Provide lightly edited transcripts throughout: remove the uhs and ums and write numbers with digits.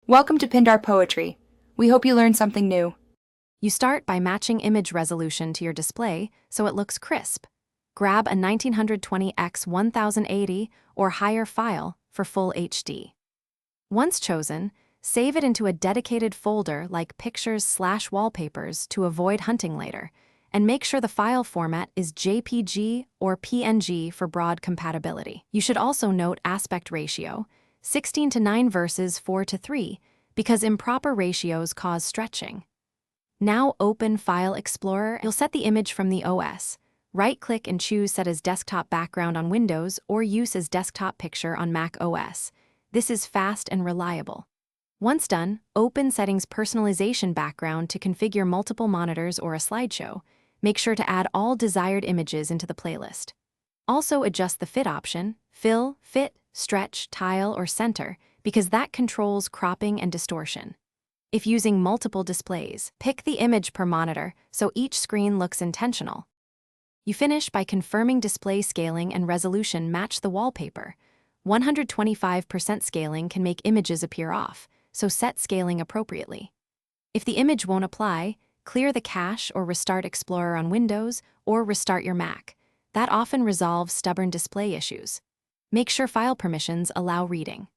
Welcome to Pindar Poetry. We hope you learned something new. You start by matching image resolution to your display so it looks crisp. Grab a 1920x 1080 or higher file for full HD. Once chosen, save it into a dedicated folder like Pictures/Wallpapers to avoid hunting later, and make sure the file format is JPG or PNG for broad compatibility. You should also note aspect ratio, 16:9 versus 4:3, because improper ratios cause stretching. Now open File Explorer. You'll set the image from the OS. Right-click and choose Set as Desktop Background on Windows or Use as Desktop Picture on Mac OS. This is fast and reliable. Once done, open Settings Personalization Background to configure multiple monitors or a slideshow. Make sure to add all desired images into the playlist. Also adjust the Fit option, Fill, Fit, Stretch, Tile, or Center, because that controls cropping and distortion. If using multiple displays, pick the image per monitor so each screen looks intentional. You finish by confirming display scaling and resolution match the wallpaper. 125% scaling can make images appear off, so set scaling appropriately. If the image won't apply, clear the cache or restart Explorer on Windows or restart your Mac. That often resolves stubborn display issues. Make sure file permissions allow reading.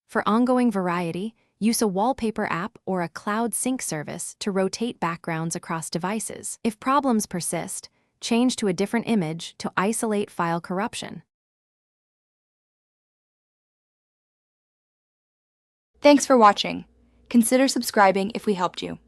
For ongoing variety, use a wallpaper app or a cloud sync service to rotate backgrounds across devices. If problems persist, change to a different image to isolate file corruption. Thanks for watching. Consider subscribing if we helped you.